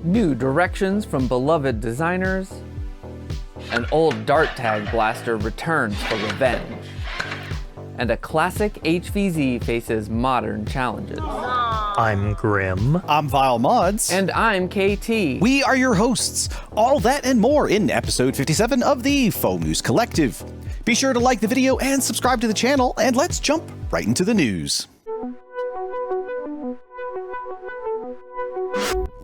new directions from beloved designers, an old dart tag blaster returns for revenge, and a classic HVZ faces modern challenges. I'm Grim. I'm Vile Mods. And I'm KT. We are your hosts. All that and more in episode 57 of the Faux News Collective. Be sure to like the video and subscribe to the channel, and let's jump right into the news.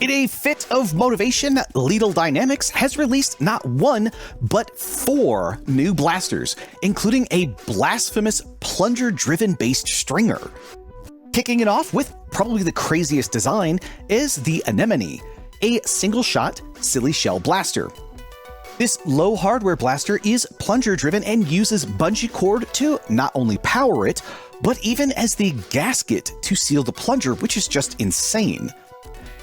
In a fit of motivation, Leedle Dynamics has released not one, but 4 new blasters, including a blasphemous plunger-driven based stringer. Kicking it off with probably the craziest design is the Anemone, a single-shot silly shell blaster. This low hardware blaster is plunger-driven and uses bungee cord to not only power it, but even as the gasket to seal the plunger, which is just insane.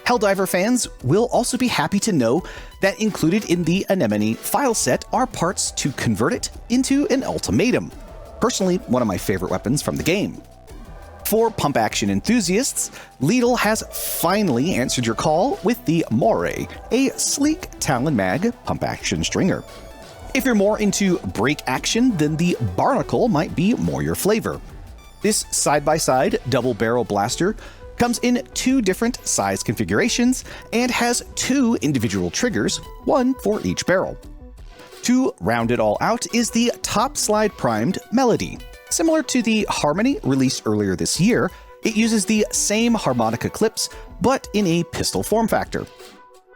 Helldiver fans will also be happy to know that included in the Anemone file set are parts to convert it into an ultimatum. Personally, one of my favorite weapons from the game. For pump action enthusiasts, Leedle has finally answered your call with the Moray, a sleek Talon Mag pump action stringer. If you're more into break action, then the Barnacle might be more your flavor. This side-by-side double barrel blaster comes in 2 different size configurations and has 2 individual triggers, 1 for each barrel. To round it all out is the top slide primed Melody. Similar to the Harmony released earlier this year, it uses the same harmonica clips, but in a pistol form factor.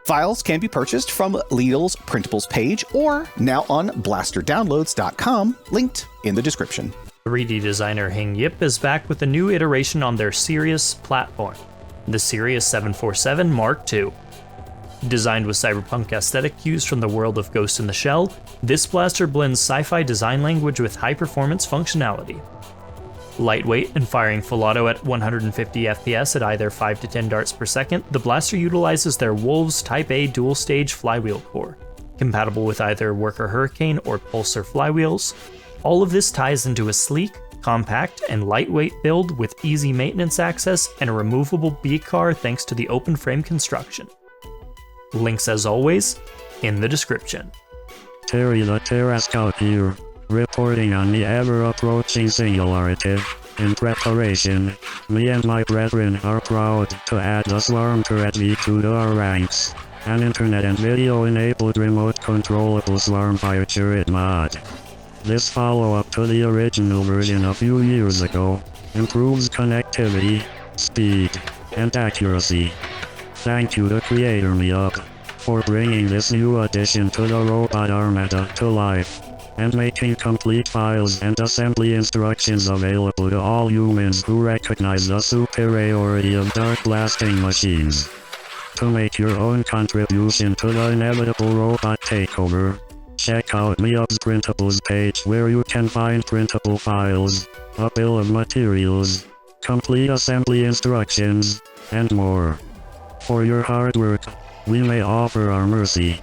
Files can be purchased from Leedle's printables page or now on blasterdownloads.com, linked in the description. 3D designer Hing Yip is back with a new iteration on their Sirius platform, the Sirius 747 Mark II. Designed with cyberpunk aesthetic cues from the world of Ghost in the Shell, this blaster blends sci-fi design language with high-performance functionality. Lightweight and firing full auto at 150 FPS at either 5 to 10 darts per second, the blaster utilizes their Wolves Type A dual-stage flywheel core, compatible with either Worker Hurricane or Pulsar flywheels. All of this ties into a sleek, compact, and lightweight build with easy maintenance access and a removable B-car thanks to the open frame construction. Links as always, in the description. Terry the Terra Scout here, reporting on the ever-approaching singularity. In preparation, me and my brethren are proud to add the Swarmturret V2 to our ranks, an internet and video-enabled remote-controllable Swarmfire turret mod. This follow-up to the original version a few years ago improves connectivity, speed, and accuracy. Thank you to Creator MeUp for bringing this new addition to the robot armada to life, and making complete files and assembly instructions available to all humans who recognize the superiority of dark blasting machines. To make your own contribution to the inevitable robot takeover, check out MeUp's printables page where you can find printable files, a bill of materials, complete assembly instructions, and more. For your hard work, we may offer our mercy.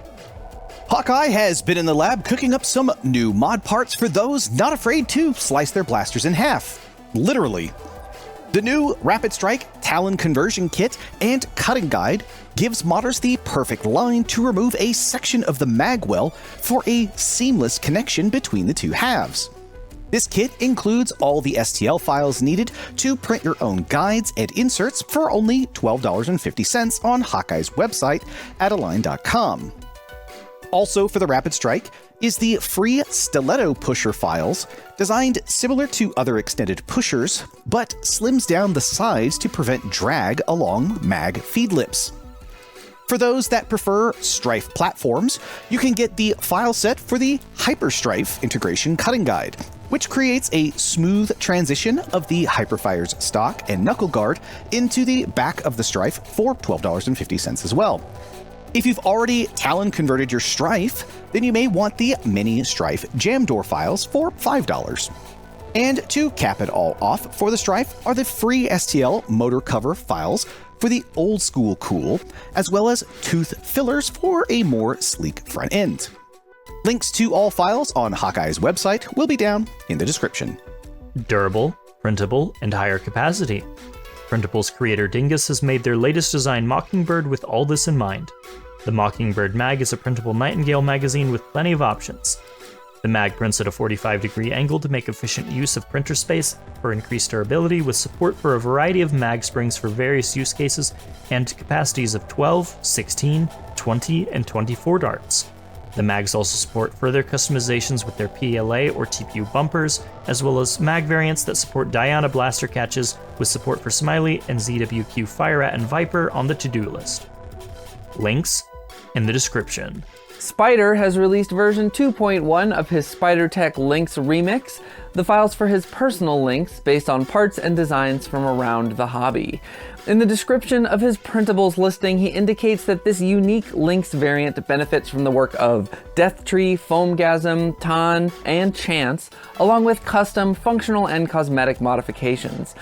Hawkeye has been in the lab cooking up some new mod parts for those not afraid to slice their blasters in half. Literally. The new Rapid Strike Talon Conversion Kit and Cutting Guide gives modders the perfect line to remove a section of the magwell for a seamless connection between the 2 halves. This kit includes all the STL files needed to print your own guides and inserts for only $12.50 on Hawkeye's website at align.com. Also for the Rapid Strike is the free Stiletto Pusher files, designed similar to other extended pushers, but slims down the size to prevent drag along mag feed lips. For those that prefer Strife platforms, you can get the file set for the Hyperstrife Integration Cutting Guide, which creates a smooth transition of the Hyperfire's stock and knuckle guard into the back of the Strife for $12.50 as well. If you've already Talon converted your Strife, then you may want the mini Strife jam door files for $5. And to cap it all off for the Strife are the free STL motor cover files for the old school cool, as well as tooth fillers for a more sleek front end. Links to all files on Hawkeye's website will be down in the description. Durable, printable, and higher capacity. Printable's creator Dingus has made their latest design Mockingbird with all this in mind. The Mockingbird mag is a printable Nightingale magazine with plenty of options. The mag prints at a 45-degree angle to make efficient use of printer space for increased durability, with support for a variety of mag springs for various use cases and capacities of 12, 16, 20, and 24 darts. The mags also support further customizations with their PLA or TPU bumpers, as well as mag variants that support Diana blaster catches with support for Smiley and ZWQ Fire Rat and Viper on the to-do list. Links in the description. Spyder has released version 2.1 of his Spydertek Lynx remix, the files for his personal Lynx based on parts and designs from around the hobby. In the description of his printables listing, he indicates that this unique Lynx variant benefits from the work of Deathtree, Foamgasm, Tan, and Chance, along with custom functional and cosmetic modifications.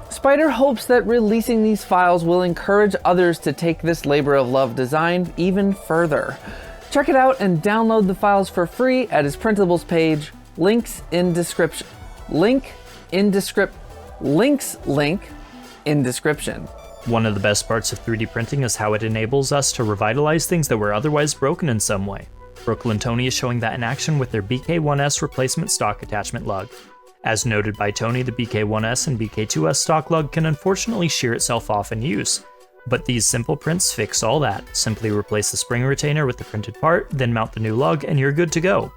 Spyder hopes that releasing these files will encourage others to take this labor of love design even further. Check it out and download the files for free at his printables page. Links in description. Link in description. One of the best parts of 3D printing is how it enables us to revitalize things that were otherwise broken in some way. Brooklyn Tony is showing that in action with their BK1S replacement stock attachment lug. As noted by Tony, the BK1S and BK2S stock lug can unfortunately shear itself off in use. But these simple prints fix all that. Simply replace the spring retainer with the printed part, then mount the new lug, and you're good to go.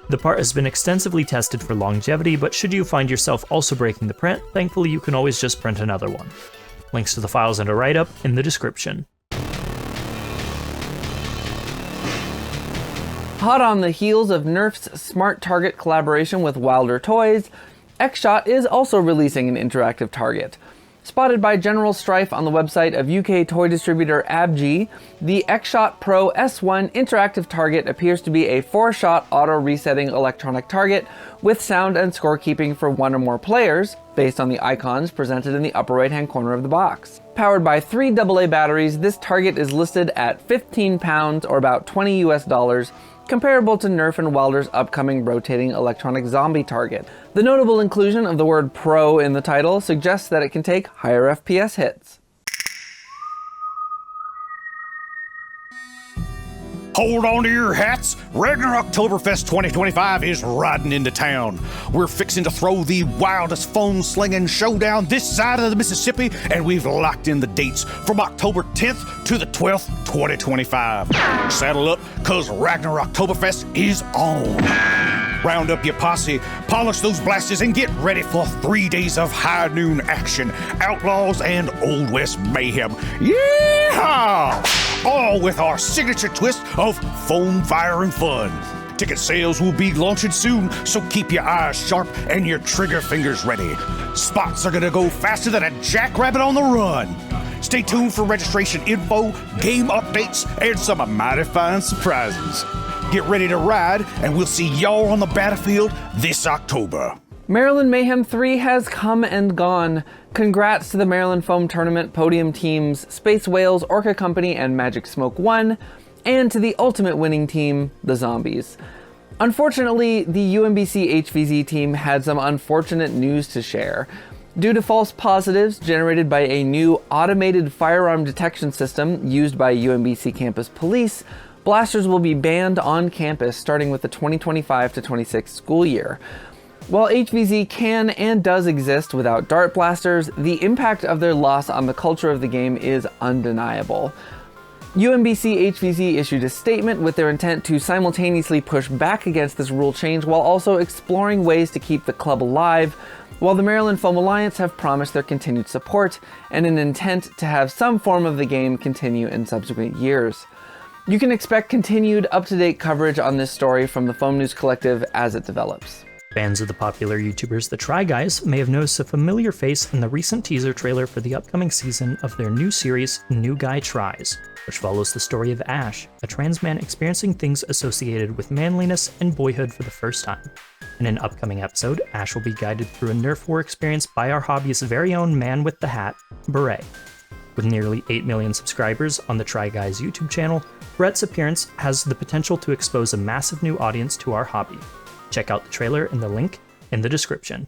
The part has been extensively tested for longevity, but should you find yourself also breaking the print, thankfully you can always just print another one. Links to the files and a write-up in the description. Hot on the heels of Nerf's Smart Target collaboration with Wilder Toys, XShot is also releasing an interactive target. Spotted by general strife on the website of UK toy distributor ABG, the XShot Pro S1 interactive target appears to be a 4-shot auto-resetting electronic target with sound and scorekeeping for one or more players, based on the icons presented in the upper right-hand corner of the box. Powered by 3 AA batteries, this target is listed at £15 or about $20 US, comparable to Nerf and Wilder's upcoming rotating electronic zombie target. The notable inclusion of the word Pro in the title suggests that it can take higher FPS hits. Hold on to your hats. Ragnarocktoberfest 2025 is riding into town. We're fixing to throw the wildest foam-slinging showdown this side of the Mississippi, and we've locked in the dates from October 10th to the 12th, 2025. Saddle up, cause Ragnarocktoberfest is on. Round up your posse, polish those blasters, and get ready for 3 days of high noon action, outlaws, and Old West mayhem. Yeehaw! All with our signature twist of foam, fire, and fun. Ticket sales will be launching soon, so keep your eyes sharp and your trigger fingers ready. Spots are gonna go faster than a jackrabbit on the run. Stay tuned for registration info, game updates, and some mighty fine surprises. Get ready to ride, and we'll see y'all on the battlefield this October. Maryland Mayhem 3 has come and gone. Congrats to the Maryland Foam Tournament podium teams Space Whales, Orca Company, and Magic Smoke 1, and to the ultimate winning team, the Zombies. Unfortunately, the UMBC HVZ team had some unfortunate news to share. Due to false positives generated by a new automated firearm detection system used by UMBC campus police, blasters will be banned on campus starting with the 2025-26 school year. While HVZ can and does exist without dart blasters, the impact of their loss on the culture of the game is undeniable. UMBC HVZ issued a statement with their intent to simultaneously push back against this rule change while also exploring ways to keep the club alive, while the Maryland Foam Alliance have promised their continued support and an intent to have some form of the game continue in subsequent years. You can expect continued up-to-date coverage on this story from the Foam News Collective as it develops. Fans of the popular YouTubers The Try Guys may have noticed a familiar face in the recent teaser trailer for the upcoming season of their new series, New Guy Tries, which follows the story of Ash, a trans man experiencing things associated with manliness and boyhood for the first time. In an upcoming episode, Ash will be guided through a Nerf war experience by our hobby's very own man with the hat, Beret. With nearly 8 million subscribers on the Try Guys YouTube channel, Brett's appearance has the potential to expose a massive new audience to our hobby. Check out the trailer and the link in the description.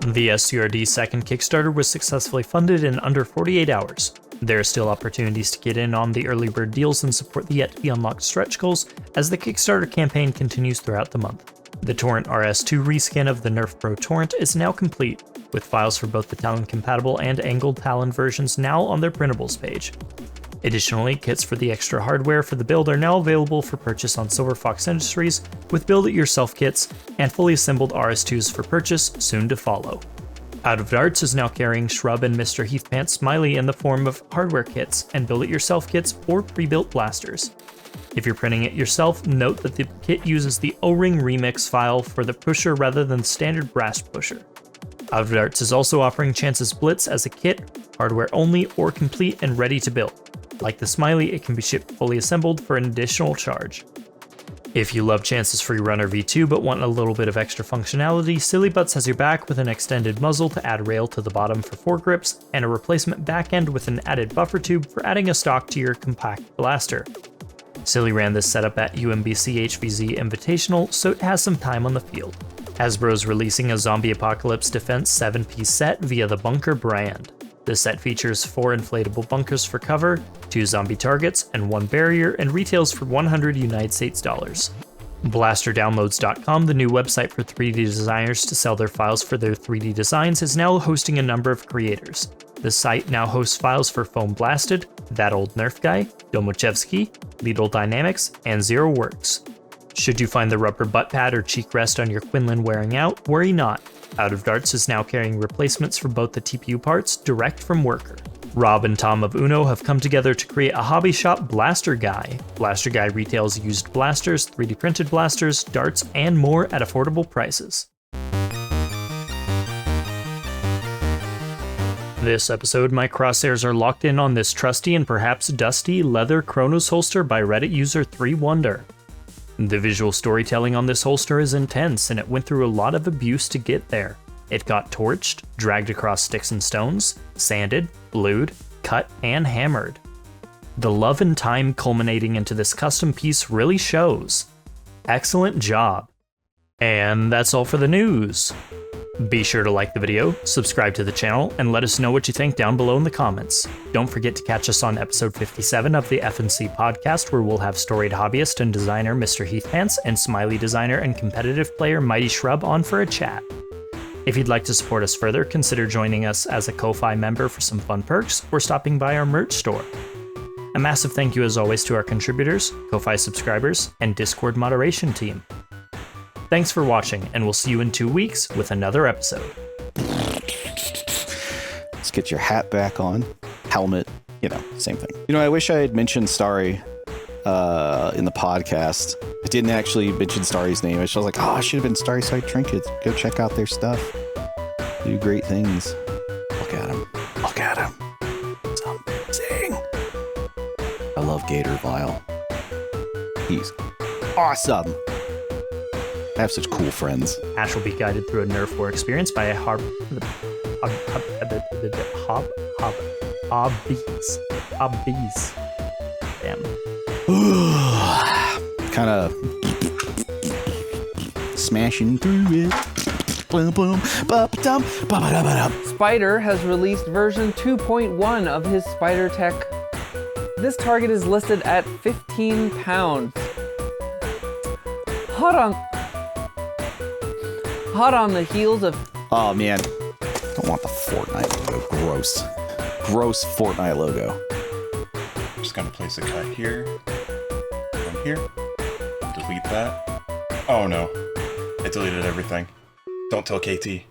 The SCRD second Kickstarter was successfully funded in under 48 hours. There are still opportunities to get in on the early bird deals and support the yet-to-be-unlocked stretch goals as the Kickstarter campaign continues throughout the month. The Torrent RS2 reskin of the Nerf Pro Torrent is now complete, with files for both the Talon-compatible and angled Talon versions now on their printables page. Additionally, kits for the extra hardware for the build are now available for purchase on Silver Fox Industries, with build-it-yourself kits and fully assembled RS2s for purchase soon to follow. Out of Darts is now carrying Shrub and Mr. Heathpants Smiley in the form of hardware kits and build-it-yourself kits or pre-built blasters. If you're printing it yourself, note that the kit uses the O-ring remix file for the pusher rather than standard brass pusher. Out of Darts is also offering Chance's Blitz as a kit, hardware only or complete and ready to build. Like the Smiley, it can be shipped fully assembled for an additional charge. If you love Chance's Freerunner V2 but want a little bit of extra functionality, sillybutts has your back with an extended muzzle to add rail to the bottom for foregrips, and a replacement back end with an added buffer tube for adding a stock to your compact blaster. Silly ran this setup at UMBC HVZ Invitational, so it has some time on the field. Hasbro's releasing a Zombie Apocalypse Defense 7-piece set via the Bunkr brand. The set features 4 inflatable bunkers for cover, 2 zombie targets, and 1 barrier, and retails for $100 United States dollars. BlasterDownloads.com, the new website for 3D designers to sell their files for their 3D designs, is now hosting a number of creators. The site now hosts files for Foam Blasted, That Old Nerf Guy, Domochevsky, Leedle Dynamics, and Zero Works. Should you find the rubber butt pad or cheek rest on your Kunlun wearing out, worry not. Out of Darts is now carrying replacements for both the TPU parts direct from Worker. Rob and Tom of Uno have come together to create a hobby shop Blasterguy. Blasterguy retails used blasters, 3D printed blasters, darts, and more at affordable prices. This episode, my crosshairs are locked in on this trusty and perhaps dusty leather Kronos holster by Reddit user 3Wonder. The visual storytelling on this holster is intense, and it went through a lot of abuse to get there. It got torched, dragged across sticks and stones, sanded, blued, cut, and hammered. The love and time culminating into this custom piece really shows. Excellent job. And that's all for the news. Be sure to like the video, subscribe to the channel, and let us know what you think down below in the comments. Don't forget to catch us on episode 57 of the F&C podcast, where we'll have storied hobbyist and designer Mr. Heathpants and Smiley designer and competitive player Mighty Shrub on for a chat. If you'd like to support us further, consider joining us as a Ko-Fi member for some fun perks, or stopping by our merch store. A massive thank you as always to our contributors, Ko-Fi subscribers, and Discord moderation team. Thanks for watching, and we'll see you in 2 weeks with another episode. Let's get your hat back on, helmet, same thing. I wish I had mentioned Starry in the podcast. I didn't actually mention Starry's name. I was like, I should have been Starry Side Trinkets. Go check out their stuff. They do great things. Look at him. Look at him. It's amazing. I love Gator Vile. He's awesome. I have such cool friends. Ash will be guided through a Nerf war experience by a hobbies. Damn. Kind of smashing through it. Boom, boom, ba-ba-dum, ba-ba-da-ba-dum. Spyder has released version 2.1 of his Spydertek. This target is listed at 15 pounds. Hot on the heels of... Oh man, don't want the Fortnite logo. Gross. Gross Fortnite logo. I'm just gonna place a cut here. From here. Delete that. Oh no. I deleted everything. Don't tell KT.